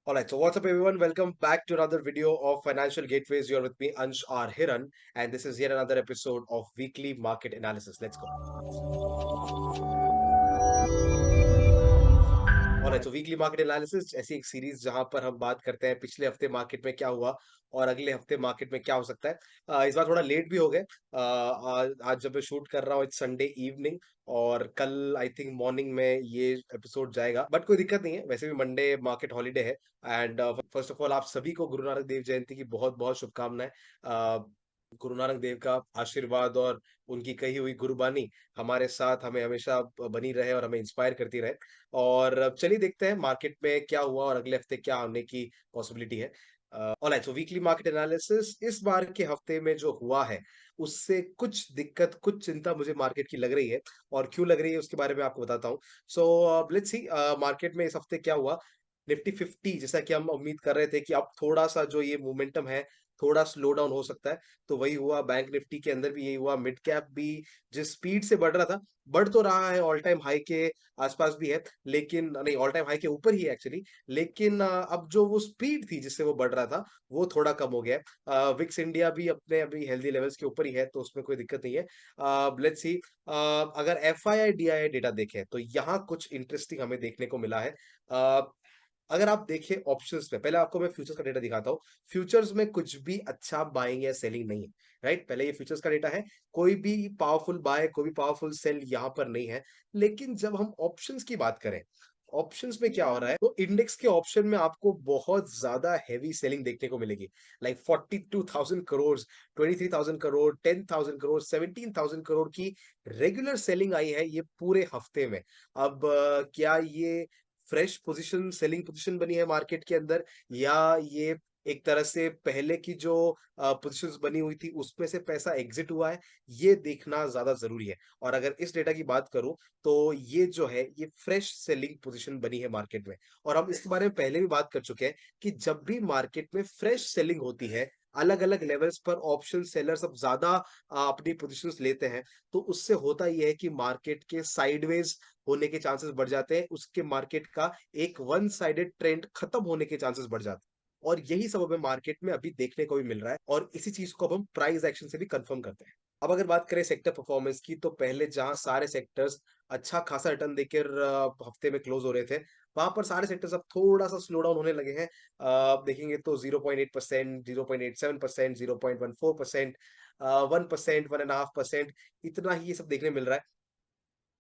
All right, so what's up, everyone? Welcome back to another video of Financial Gateways. You're with me, Ansh R. Hiran, and this is yet another episode of Weekly Market Analysis. Let's go. Alright, तो weekly market analysis ऐसी एक series जहां पर हम बात करते हैं पिछले हफ्ते मार्केट में क्या हुआ और अगले हफ्ते मार्केट में क्या हो सकता है। इस बार थोड़ा लेट भी हो गए। आज जब मैं शूट कर रहा हूँ इट्स संडे इवनिंग और कल आई थिंक मॉर्निंग में ये एपिसोड जाएगा, बट कोई दिक्कत नहीं है, वैसे भी मंडे मार्केट हॉलीडे है। एंड फर्स्ट ऑफ ऑल आप सभी को गुरु नानक देव जयंती की बहुत बहुत शुभकामनाएं। गुरु नानक देव का आशीर्वाद और उनकी कही हुई गुरुबानी हमारे साथ हमें हमेशा बनी रहे और हमें इंस्पायर करती रहे। और अब चलिए देखते हैं मार्केट में क्या हुआ और अगले हफ्ते क्या होने की पॉसिबिलिटी है। ऑलराइट, सो वीकली मार्केट एनालिसिस इस बार के हफ्ते में जो हुआ है उससे कुछ दिक्कत, कुछ चिंता मुझे मार्केट की लग रही है और क्यों लग रही है उसके बारे में आपको बताता हूँ। सो लेट्स सी मार्केट में इस हफ्ते क्या हुआ। निफ्टी 50 जैसा कि हम उम्मीद कर रहे थे कि अब थोड़ा सा जो ये मोमेंटम है थोड़ा स्लो डाउन हो सकता है, तो वही हुआ। बैंक निफ्टी के अंदर भी यही हुआ। मिड कैप भी जिस स्पीड से बढ़ रहा था, बढ़ तो रहा है, ऑल टाइम हाई के आसपास भी है, लेकिन नहीं, ऑल टाइम हाई के ऊपर ही है एक्चुअली। लेकिन अब जो वो स्पीड थी जिससे वो बढ़ रहा था वो थोड़ा कम हो गया है। विक्स इंडिया भी अपने अभी हेल्दी लेवल्स के ऊपर ही है, तो उसमें कोई दिक्कत नहीं है। लेट्स सी, अगर F I I D I data देखें तो यहाँ कुछ इंटरेस्टिंग हमें देखने को मिला है। अ, अगर आप देखें ऑप्शंस में, पहले आपको मैं फ्यूचर्स का डेटा दिखाता हूँ। फ्यूचर्स में कुछ भी अच्छा बाइंग या सेलिंग नहीं है, राइट। पहले ये फ्यूचर्स का डेटा है, कोई भी पावरफुल बाय कोई भी पावरफुल सेल यहाँ पर नहीं है। लेकिन जब हम ऑप्शंस की बात करें, ऑप्शंस में क्या हो रहा है, तो इंडेक्स के ऑप्शन में आपको बहुत ज्यादा हैवी सेलिंग देखने को मिलेगी। लाइक 42,000 करोड़, 23,000 करोड़, 10,000 करोड़, 17,000 करोड़ की रेगुलर सेलिंग आई है ये पूरे हफ्ते में। अब क्या ये फ्रेश पोजीशन, सेलिंग पोजीशन बनी है मार्केट के अंदर, या ये एक तरह से पहले की जो पोजीशंस बनी हुई थी उसमें से पैसा एग्जिट हुआ है, ये देखना ज्यादा जरूरी है। और अगर इस डेटा की बात करूं तो ये जो है ये फ्रेश सेलिंग पोजीशन बनी है मार्केट में। और हम इसके बारे में पहले भी बात कर चुके हैं कि जब भी मार्केट में फ्रेश सेलिंग होती है, अलग अलग लेवल्स पर ऑप्शन सेलर्स अब ज्यादा अपनी पोजीशंस लेते हैं, तो उससे होता यह है कि मार्केट के साइडवेज होने के चांसेस बढ़ जाते हैं, उसके मार्केट का एक वन साइडेड ट्रेंड खत्म होने के चांसेस बढ़ जाते हैं। और यही सब हमें मार्केट में अभी देखने को भी मिल रहा है और इसी चीज को अब हम प्राइस एक्शन से भी कंफर्म करते हैं। अब अगर बात करें सेक्टर परफॉर्मेंस की, तो पहले जहां सारे सेक्टर्स अच्छा खासा रिटर्न देकर हफ्ते में क्लोज हो रहे थे, वहां पर सारे सेक्टर्स अब थोड़ा सा स्लो डाउन होने लगे हैं। देखेंगे तो 0.8%, 0.87%, 0.14%, 1%, 1.5%, इतना ही ये सब देखने मिल रहा है।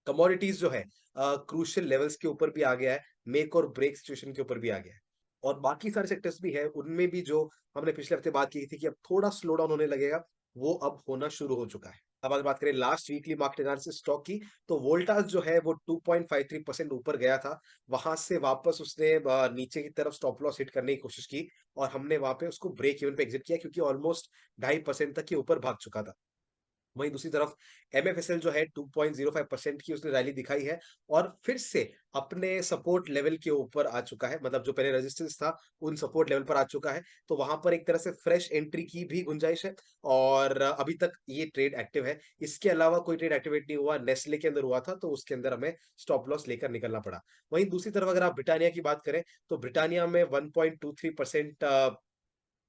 कमोडिटीज जो है क्रूशियल लेवल्स के ऊपर भी आ गया है, मेक और ब्रेक सिचुएशन के ऊपर भी आ गया है। और बाकी सारे सेक्टर्स भी है, उनमें भी जो हमने पिछले हफ्ते बात की थी कि अब थोड़ा स्लो डाउन होने लगेगा, वो अब होना शुरू हो चुका है। अब अगर बात करें last weekly market analysis stock की, तो वोल्टास जो है वो 2.53% ऊपर गया था। वहां से वापस उसने नीचे की तरफ स्टॉप लॉस हिट करने की कोशिश की और हमने वहां पे उसको ब्रेक इवन पे एग्जिट किया, क्योंकि ऑलमोस्ट 2.5% तक के ऊपर भाग चुका था। वहीं दूसरी तरफ एमएफएसएल जो है 2.05% की उसने रैली दिखाई है और फिर से अपने सपोर्ट लेवल के ऊपर आ चुका है, मतलब जो पहले रेजिस्टेंस था उन सपोर्ट लेवल पर आ चुका है। तो वहां पर एक तरह से फ्रेश एंट्री की भी गुंजाइश है और अभी तक ये ट्रेड एक्टिव है। इसके अलावा कोई ट्रेड एक्टिवेट नहीं हुआ। नेस्ले के अंदर हुआ था तो उसके अंदर हमें स्टॉप लॉस लेकर निकलना पड़ा। वहीं दूसरी तरफ अगर आप ब्रिटानिया की बात करें, तो ब्रिटानिया में 1.23%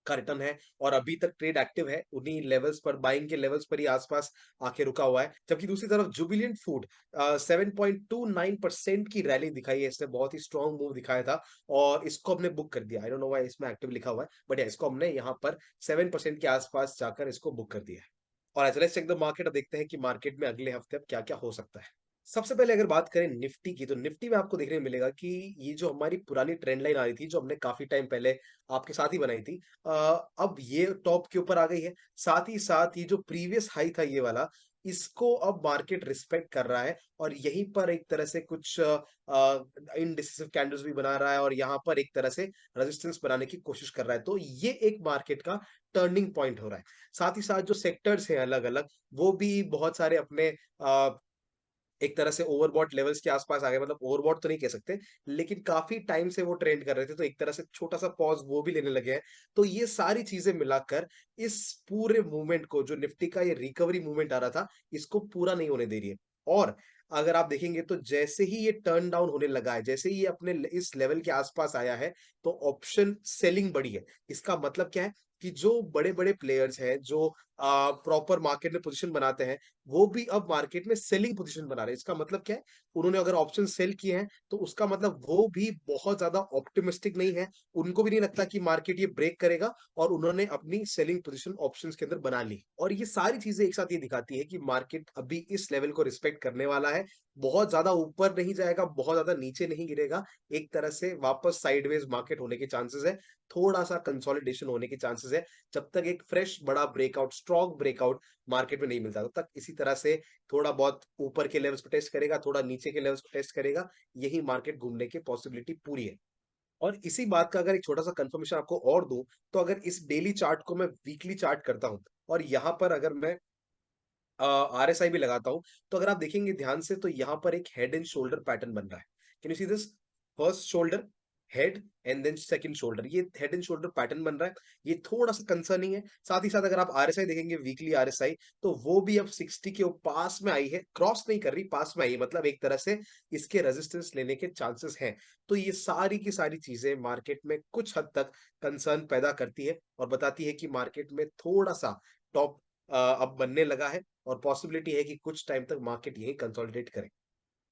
का रिटर्न है और अभी तक ट्रेड एक्टिव है, उन्हीं लेवल्स पर, बाइंग के लेवल्स पर ही आसपास आके रुका हुआ है। जबकि दूसरी तरफ जुबिलेंट फूड 7.29% की रैली दिखाई है, इसने बहुत ही स्ट्रॉन्ग मूव दिखाया था और इसको हमने बुक कर दिया। आई डोंट नो व्हाई इसमें एक्टिव लिखा हुआ है, बट इसको हमने यहाँ पर 7% के आसपास जाकर इसको बुक कर दिया है। और लेट्स चेक द मार्केट। अब देखते हैं कि मार्केट में अगले हफ्ते अब क्या क्या हो सकता है। सबसे पहले अगर बात करें निफ्टी की, तो निफ्टी में आपको देखने को मिलेगा कि ये जो हमारी पुरानी ट्रेंड लाइन आ रही थी, जो हमने काफी टाइम पहले आपके साथ ही बनाई थी, अब ये टॉप के ऊपर आ गई है। साथ ही साथ ये जो प्रीवियस हाई था ये वाला, इसको अब मार्केट रिस्पेक्ट कर रहा है और यहीं पर एक तरह से कुछ इनडिसिसिव कैंडल्स भी बना रहा है और यहाँ पर एक तरह से रेजिस्टेंस बनाने की कोशिश कर रहा है। तो ये एक मार्केट का टर्निंग पॉइंट हो रहा है। साथ ही साथ जो सेक्टर्स हैं अलग अलग, वो भी बहुत सारे अपने एक तरह से ओवरबॉट लेवल्स के आसपास आ गए। मतलब ओवरबॉट तो नहीं कह सकते, लेकिन काफी टाइम से वो ट्रेंड कर रहे थे, तो एक तरह से छोटा सा पॉज वो भी लेने लगे हैं। तो ये सारी चीजें मिलाकर इस पूरे मूवमेंट को, जो निफ्टी का ये रिकवरी मूवमेंट आ रहा था, इसको पूरा नहीं होने दे रही है। और अगर आप देखेंगे तो जैसे ही ये टर्न डाउन होने लगा है, जैसे ही ये अपने इस लेवल के आसपास आया है, तो ऑप्शन सेलिंग बढ़ी है। इसका मतलब क्या है कि जो बड़े-बड़े प्लेयर्स हैं, जो प्रॉपर मार्केट में पोजीशन बनाते हैं, वो भी अब मार्केट में सेलिंग पोजीशन बना रहे हैं। इसका मतलब क्या है? उन्होंने अगर ऑप्शन सेल किए हैं, तो उसका मतलब वो भी बहुत ज़्यादा ऑप्टिमिस्टिक नहीं है। उनको भी नहीं लगता कि मार्केट ये ब्रेक करेगा और उन्होंने अपनी सेलिंग पोजीशन ऑप्शंस के अंदर बना ली। और ये सारी चीज़ें एक साथ ये दिखाती है कि मार्केट अभी इस लेवल को रिस्पेक्ट करने वाला है। बहुत ज़्यादा ऊपर नहीं जाएगा, बहुत ज़्यादा नीचे नहीं गिरेगा। एक तरह से वापस साइडवेज मार्केट होने के चांसेस है। थोड़ा-सा कंसोलिडेशन होने के चांसेस है। जब तक एक फ्रेश बड़ा ब्रेकआउट, स्ट्रॉन्ग ब्रेकआउट मार्केट में नहीं मिलता, तब तक इसी तरह से थोड़ा बहुत ऊपर के लेवल्स को टेस्ट करेगा, थोड़ा नीचे के लेवल्स को टेस्ट करेगा। यही मार्केट घूमने की पॉसिबिलिटी पूरी है। और इसी बात का अगर एक छोटा-सा कन्फर्मेशन आपको और दूँ, तो अगर इस डेली चार्ट को मैं वीकली चार्ट करता हूँ और यहाँ पर अगर मैं आरएसआई भी लगाता हूँ, तो अगर आप देखेंगे ध्यान से तो यहाँ पर एक हेड एंड शोल्डर पैटर्न बन रहा है। Can you see this? First shoulder, head and then second shoulder. ये हेड एंड शोल्डर पैटर्न बन रहा है। ये थोड़ा-सा कंसर्निंग है। साथ ही साथ अगर आप आरएसआई देखेंगे वीकली आरएसआई, तो वो भी अब 60 के पास में आई है। क्रॉस नहीं कर रही, पास में आई है। मतलब एक तरह से इसके रेजिस्टेंस लेने के चांसेस हैं। तो ये सारी की सारी चीज़ें मार्केट में कुछ हद तक कंसर्न पैदा करती है और बताती है कि मार्केट में थोड़ा-सा टॉप अब बनने लगा है और पॉसिबिलिटी है कि कुछ टाइम तक मार्केट यही कंसोलिडेट करे।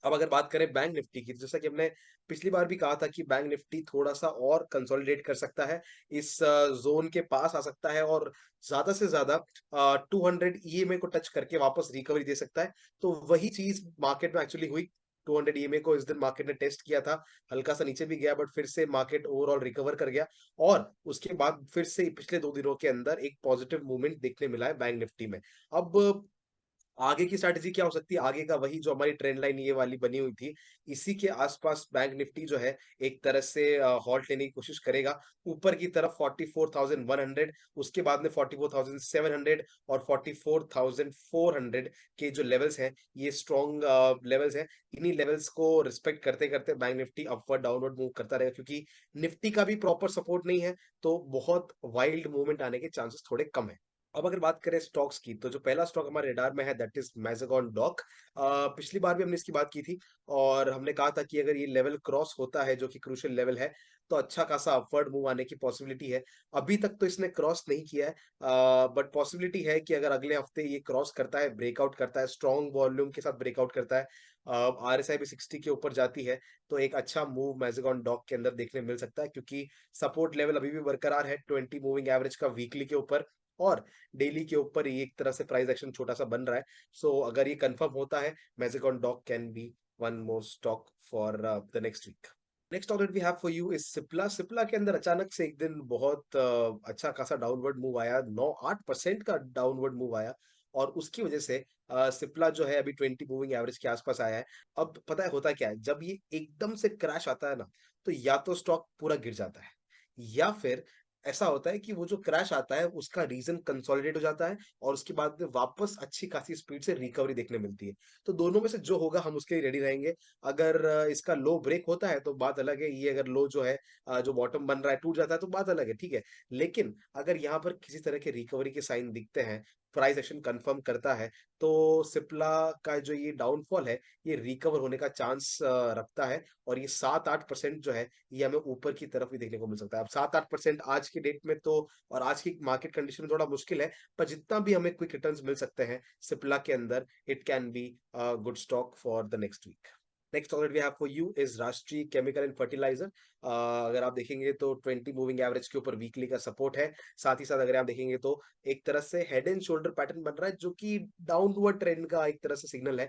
अब अगर बात करें बैंक निफ्टी की, जैसा कि हमने पिछली बार भी कहा था कि बैंक निफ्टी थोड़ा-सा और कंसोलिडेट कर सकता है, इस ज़ोन के पास आ सकता है और ज़्यादा से ज़्यादा 200 ईएमए को टच करके वापस रिकवरी दे सकता है। तो वही चीज़ मार्केट में एक्चुअली हुई। 200 ईएमए को इस दिन मार्केट ने टेस्ट किया था, हल्का-सा नीचे भी गया बट फिर से मार्केट ओवरऑल रिकवर कर गया और उसके बाद फिर से पिछले 2 दिनों के अंदर एक पॉजिटिव मूवमेंट देखने मिला है बैंक निफ्टी में। अब आगे की स्ट्रैटेजी क्या हो सकती है? आगे का वही जो हमारी ट्रेंड लाइन ये वाली बनी हुई थी, इसी के आस-पास बैंक निफ्टी जो है एक तरह से हॉल्ट लेने की कोशिश करेगा। ऊपर की तरफ 44,100 उसके बाद में 44,700 और 44,400 के जो लेवल्स हैं, ये स्ट्रॉन्ग लेवल्स हैं। इन्हीं लेवल्स को रिस्पेक्ट करते-करते bank Nifty upward downward move करता रहेगा क्योंकि निफ्टी का भी प्रॉपर सपोर्ट नहीं है, तो बहुत वाइल्ड मूवमेंट आने के चांसेस थोड़े कम हैं। अब अगर बात करें स्टॉक्स की, तो जो पहला स्टॉक हमारे रडार में है दैट इज़ मैज़ेगॉन डॉक। पिछली बार भी हमने इसकी बात की थी और हमने कहा था कि अगर ये लेवल क्रॉस होता है जो कि क्रूशियल लेवल है, तो अच्छा खासा अपवर्ड मूव आने की पॉसिबिलिटी है। अभी तक तो इसने क्रॉस नहीं किया है बट पॉसिबिलिटी है कि अगर अगले हफ्ते ये क्रॉस करता है, ब्रेकआउट करता है, स्ट्रॉन्ग वॉल्यूम के साथ ब्रेकआउट करता है आरएसआई भी 60 के ऊपर जाती है, तो एक अच्छा मूव मैज़ेगॉन डॉक के अंदर देखने मिल सकता है क्योंकि सपोर्ट लेवल अभी भी बरकरार है 20 मूविंग एवरेज का वीकली के ऊपर और डेली के ऊपर ये एक तरह से प्राइस एक्शन छोटा-सा बन रहा है। सो अगर ये कंफर्म होता है, Mazagon Dock can be one more stock for the next week. Next stock that we have for you is Cipla. Cipla के अंदर अचानक से एक दिन बहुत अच्छा खासा डाउनवर्ड मूव आया, 9-8% का डाउनवर्ड मूव आया और उसकी वजह से सिप्ला जो है अभी 20 मूविंग एवरेज के आस-पास आया है। अब पता है होता क्या है, जब ये एकदम से क्रैश आता है ना, तो या तो स्टॉक पूरा गिर जाता है या फिर ऐसा होता है कि वो जो क्रैश आता है उसका रीज़न कंसोलिडेट हो जाता है और उसके बाद में वापस अच्छी खासी स्पीड से रिकवरी देखने मिलती है। तो दोनों में से जो होगा हम उसके लिए रेडी रहेंगे। अगर इसका लो ब्रेक होता है तो बात अलग है, ये अगर लो जो है जो बॉटम बन रहा है टूट जाता है तो बात अलग है, ठीक है। लेकिन अगर यहाँ पर किसी तरह के रिकवरी के साइन दिखते हैं, प्राइस एक्शन कंफर्म करता है, तो सिप्ला का जो ये डाउनफॉल है, ये रिकवर होने का चांस रखता है और ये 7-8% जो है ये हमें ऊपर की तरफ भी देखने को मिल सकता है। अब 7-8% आज की डेट में तो और आज की मार्केट कंडीशन में थोड़ा मुश्किल है, पर जितना भी हमें क्विक रिटर्न्स मिल सकते हैं सिप्ला के अंदर, it can be a good stock for the next week. Next stock that we have for you is Rashtriya chemical and fertiliser. अगर आप देखेंगे तो 20 मूविंग एवरेज के ऊपर वीकली का सपोर्ट है। साथ ही साथ अगर आप देखेंगे तो एक तरह से हेड एंड शोल्डर पैटर्न बन रहा है जो कि डाउनवर्ड ट्रेंड का एक तरह से सिग्नल है।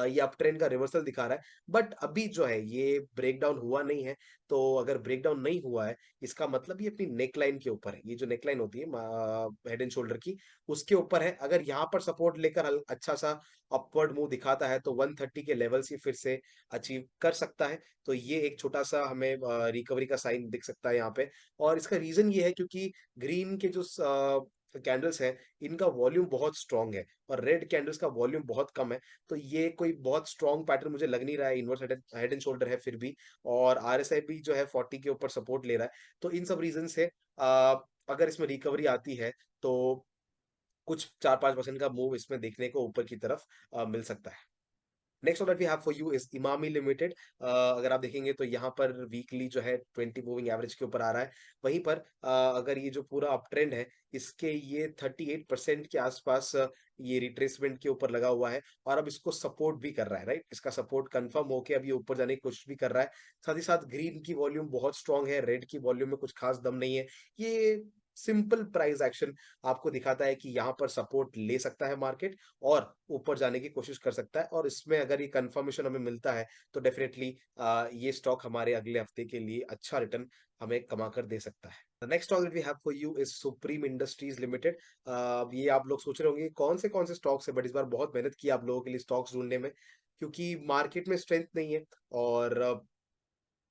ये अप ट्रेंड का रिवर्सल दिखा रहा है। बट अभी जो है ये ब्रेकडाउन हुआ नहीं है, तो अगर ब्रेकडाउन नहीं हुआ है, इसका मतलब ये अपनी नेक लाइन के ऊपर है। ये जो नेक लाइन होती है हेड एंड शोल्डर की, उसके ऊपर है। अगर यहाँ पर सपोर्ट लेकर हल अच्छा-सा अपवर्ड मूव दिखाता है, तो 130 के लेवल्स ही फिर से अचीव कर सकता है। तो ये एक छोटा-सा हमें रिकवरी का साइन दिख सकता है यहाँ पे और इसका रीज़न ये है क्योंकि ग्रीन के जो कैंडल्स हैं, इनका वॉल्यूम बहुत स्ट्रॉन्ग है और रेड कैंडल्स का वॉल्यूम बहुत कम है। तो ये कोई बहुत स्ट्रॉन्ग पैटर्न मुझे लग नहीं रहा है, इनवर्स हेड एंड शोल्डर है फिर भी और आरएसआई भी जो है 40 के ऊपर सपोर्ट ले रहा है। तो इन सब रीज़न से अगर इसमें रिकवरी आती है, तो कुछ 4-5% का मूव इसमें देखने को ऊपर की तरफ मिल सकता है। Next order we have for you is Emami limited. अगर आप देखेंगे तो यहाँ पर वीकली जो है 20 मूविंग एवरेज के ऊपर आ रहा है। वहीं पर अगर ये जो पूरा अप ट्रेंड है, इसके ये 38% के आसपास ये रिट्रेसमेंट के ऊपर लगा हुआ है और अब इसको सपोर्ट भी कर रहा है, राइट? इसका सपोर्ट कंफर्म होके अब ये ऊपर जाने की कोशिश भी कर रहा है। साथ ही साथ ग्रीन की वॉल्यूम बहुत स्ट्रांग है, रेड की वॉल्यूम में कुछ खास दम नहीं है। ये सिंपल प्राइस एक्शन आपको दिखाता है कि यहाँ पर सपोर्ट ले सकता है मार्केट और ऊपर जाने की कोशिश कर सकता है, और इसमें अगर ये कंफर्मेशन हमें मिलता है तो डेफिनेटली ये स्टॉक हमारे अगले हफ्ते के लिए अच्छा रिटर्न हमें कमा कर दे सकता है। The next stock that we have for you is supreme industries limited. ये आप लोग सोच रहे होंगे कौन से स्टॉक्स है, बट इस बार बहुत मेहनत की आप लोगों के लिए स्टॉक्स ढूंढने में, क्योंकि मार्केट में स्ट्रेंथ नहीं है और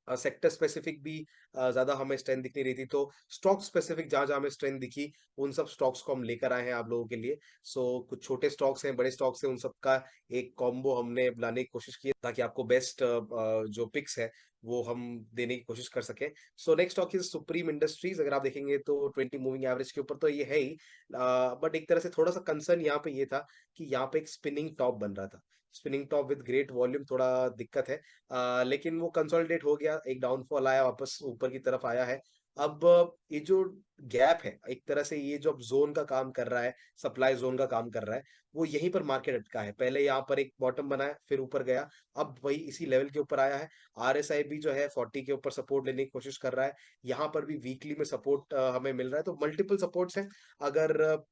सेक्टर स्पेसिफिक भी ज्यादा हमें स्ट्रेंथ दिख नहीं रही थी, तो स्टॉक स्पेसिफिक जहां जहां हमें स्ट्रेंथ दिखी उन सब स्टॉक्स को हम लेकर आए हैं आप लोगों के लिए। सो कुछ छोटे स्टॉक्स हैं, बड़े स्टॉक्स हैं, उन सब का एक कॉम्बो हमने लाने की कोशिश की है ताकि आपको बेस्ट जो पिक्स है वो हम देने की कोशिश कर सके। So next stock is supreme industries. अगर आप देखेंगे तो 20 मूविंग एवरेज के ऊपर तो ये है ही, बट एक तरह से थोड़ा सा कंसर्न यहाँ पे ये था कि यहाँ पे एक स्पिनिंग टॉप बन रहा था। Spinning top with great volume, थोड़ा दिक्कत है। लेकिन वो कंसोलिडेट हो गया, एक डाउनफॉल आया, वापस ऊपर की तरफ आया है। अब ये जो गैप है, एक तरह से ये जो अब जोन का काम कर रहा है, सप्लाई जोन का काम कर रहा है, वो यहीं पर मार्केट अटका है। पहले यहाँ पर एक बॉटम बनाया, फिर ऊपर गया, अब वही इसी लेवल के ऊपर आया है। आरएसआई भी जो है 40 के ऊपर सपोर्ट लेने की कोशिश कर रहा है। यहाँ पर भी वीकली में सपोर्ट हमें मिल रहा है, तो मल्टीपल सपोर्ट्स हैं। अगर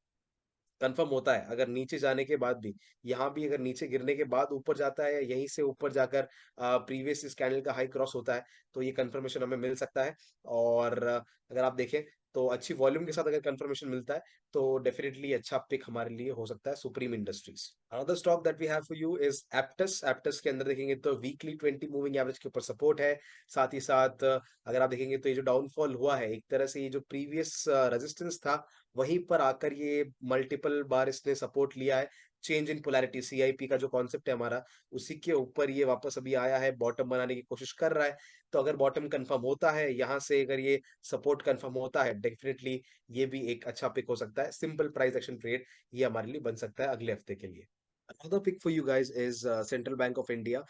कंफर्म होता है, अगर नीचे जाने के बाद भी, यहाँ भी अगर नीचे गिरने के बाद ऊपर जाता है या यहीं से ऊपर जाकर प्रीवियस इस कैंडल का हाई क्रॉस होता है, तो ये कंफर्मेशन हमें मिल सकता है। और अगर आप देखें तो अच्छी वॉल्यूम के साथ अगर कंफर्मेशन मिलता है तो डेफिनेटली अच्छा पिक हमारे लिए हो सकता है supreme industries. Another stock that we have for you is Aptus. Aptus के अंदर देखेंगे तो वीकली 20 मूविंग एवरेज के ऊपर सपोर्ट है। साथ ही साथ अगर आप देखेंगे तो ये जो डाउनफॉल हुआ है, एक तरह से ये जो प्रीवियस रेजिस्टेंस था, वहीं पर आकर ये मल्टीपल बार इसने सपोर्ट लिया है। चेंज इन पोलैरिटी, सीआईपी का जो कॉन्सेप्ट है हमारा, उसी के ऊपर ये वापस अभी आया है, बॉटम बनाने की कोशिश कर रहा है। तो अगर बॉटम कंफर्म होता है, यहाँ से अगर ये सपोर्ट कंफर्म होता है, डेफिनेटली ये भी एक अच्छा पिक हो सकता है। सिंपल प्राइस एक्शन ट्रेड ये हमारे लिए बन सकता है अगले हफ्ते के लिए। Another pick for you guys is central bank of India.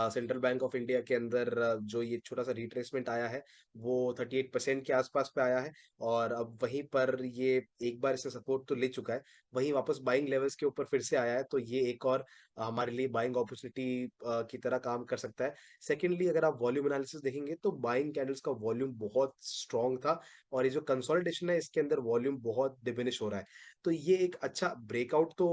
Central bank of India के अंदर जो ये छोटा सा रिट्रेसमेंट आया है, वो 38% के आसपास पे आया है, और अब वहीं पर ये एक बार इसने सपोर्ट तो ले चुका है, वहीं वापस बाइंग लेवल्स के ऊपर फिर से आया है, तो ये एक और हमारे लिए बाइंग अपॉर्चुनिटी की तरह काम कर सकता है। सेकेंडली, अगर आप वॉल्यूम एनालिसिस देखेंगे तो बाइंग कैंडल्स का वॉल्यूम बहुत स्ट्रांग था, और ये जो कंसोलिडेशन है इसके अंदर वॉल्यूम बहुत डिमिनिश हो रहा है। तो ये एक अच्छा ब्रेकआउट तो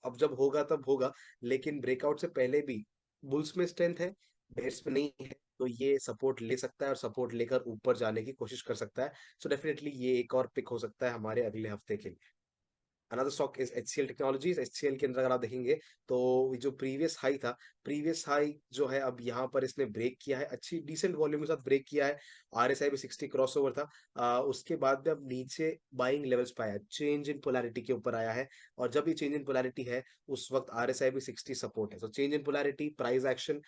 अब जब होगा तब होगा, लेकिन ब्रेकआउट से पहले भी बुल्स में स्ट्रेंथ है, बेयर्स में नहीं है। तो ये सपोर्ट ले सकता है और सपोर्ट लेकर ऊपर जाने की कोशिश कर सकता है। सो डेफिनेटली ये एक और पिक हो सकता है हमारे अगले हफ्ते के लिए। Another stock is HCL technologies. HCL के अंदर अगर आप देखेंगे तो जो प्रीवियस हाई था, प्रीवियस हाई जो है अब यहाँ पर इसने ब्रेक किया है, अच्छी डिसेंट वॉल्यूम के साथ ब्रेक किया है। आरएसआई भी 60 क्रॉस ओवर था। उसके बाद भी अब नीचे बाइंग लेवल्स पे आया, चेंज इन पोलैरिटी के ऊपर आया है, और जब ये चेंज इन पोलैरिटी है उस वक्त आरएसआई भी 60 सपोर्ट है। तो change in polarity, price action,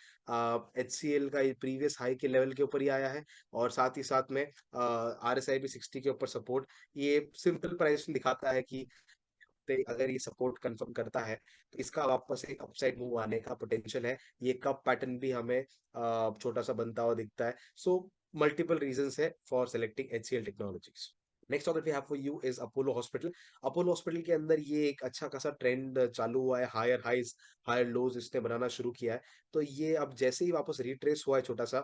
HCL का प्रीवियस हाई के लेवल के ऊपर ही आया है, और साथ ही साथ में आरएसआई भी 60 के ऊपर सपोर्ट। ये सिंपल प्राइस दिखाता है कि पे अगर ये सपोर्ट कंफर्म करता है तो इसका वापस एक अपसाइड मूव आने का पोटेंशियल है। ये कप पैटर्न भी हमें छोटा सा बनता हुआ दिखता है। सो मल्टीपल रीजंस है for selecting HCL technologies. Next of we have for you is Apollo hospital. Apollo hospital के अंदर ये एक अच्छा खासा ट्रेंड चालू हुआ है, हायर हाइज हायर लोज इसने बनाना शुरू किया है। तो ये अब जैसे ही वापस रिट्रेस हुआ है छोटा सा,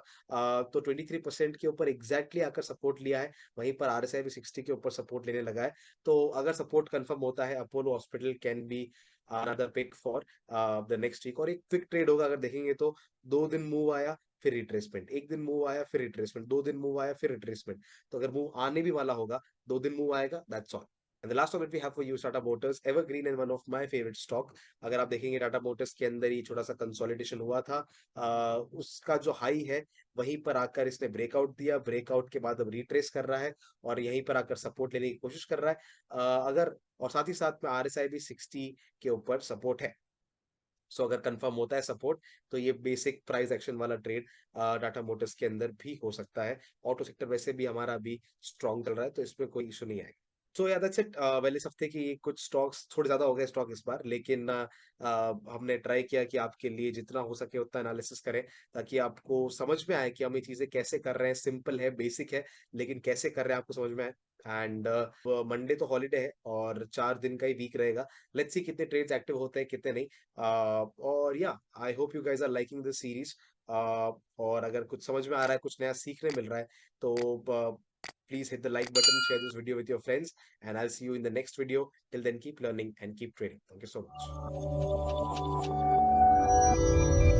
तो 23% के ऊपर एग्जैक्टली आकर सपोर्ट लिया है, वहीं पर आरएसआई भी 60 के ऊपर सपोर्ट लेने लगा है। तो अगर सपोर्ट कंफर्म होता है, Apollo hospital can be another pick for the next week, और एक क्विक ट्रेड होगा। अगर देखेंगे तो 2 दिन मूव आया, फिर रिट्रेसमेंट, 1 दिन मूव आया, फिर रिट्रेसमेंट, 2 दिन मूव आया, फिर रिट्रेसमेंट। तो अगर मूव आने भी वाला होगा, 2 दिन मूव आएगा, that's all. And the last of it we have for you Tata motors, evergreen and one of my favourite stock. अगर आप देखेंगे टाटा मोटर्स के अंदर ये छोटा सा कंसोलिडेशन हुआ था, उसका जो हाई है वहीं पर आकर इसने ब्रेकआउट दिया, ब्रेकआउट के बाद अब रिट्रेस कर रहा है और यहीं पर आकर सपोर्ट लेने की कोशिश कर रहा है। अगर और साथ ही साथ में आरएसआई भी 60 के ऊपर सपोर्ट है। सो अगर कंफर्म होता है सपोर्ट, तो ये बेसिक प्राइस एक्शन वाला ट्रेड टाटा मोटर्स के अंदर भी हो सकता है। ऑटो सेक्टर वैसे भी हमारा अभी स्ट्रांग चल रहा है, तो इसमें कोई इशू नहीं आएगा। सो या दैट्स इट। वेल, इस हफ्ते की कुछ स्टॉक्स थोड़े ज्यादा हो गए स्टॉक इस बार, लेकिन हमने ट्राई किया कि आपके लिए जितना हो सके उतना एनालिसिस करें, ताकि आपको समझ में आए कि हम ये चीजें कैसे कर रहे हैं। सिंपल है, बेसिक है, लेकिन कैसे कर रहे हैं आपको समझ में आए। एंड मंडे तो हॉलीडे है और 4 दिन का ही वीक रहेगा। लेट्स सी कितने ट्रेड्स एक्टिव होते हैं, कितने नहीं। और या I hope you guys are liking this series. और अगर कुछ समझ में आ रहा है, कुछ नया सीखने मिल रहा है, तो please hit the like button, share this video with your friends, and I'll see you in the next video. Till then, keep learning and keep trading. Thank you so much.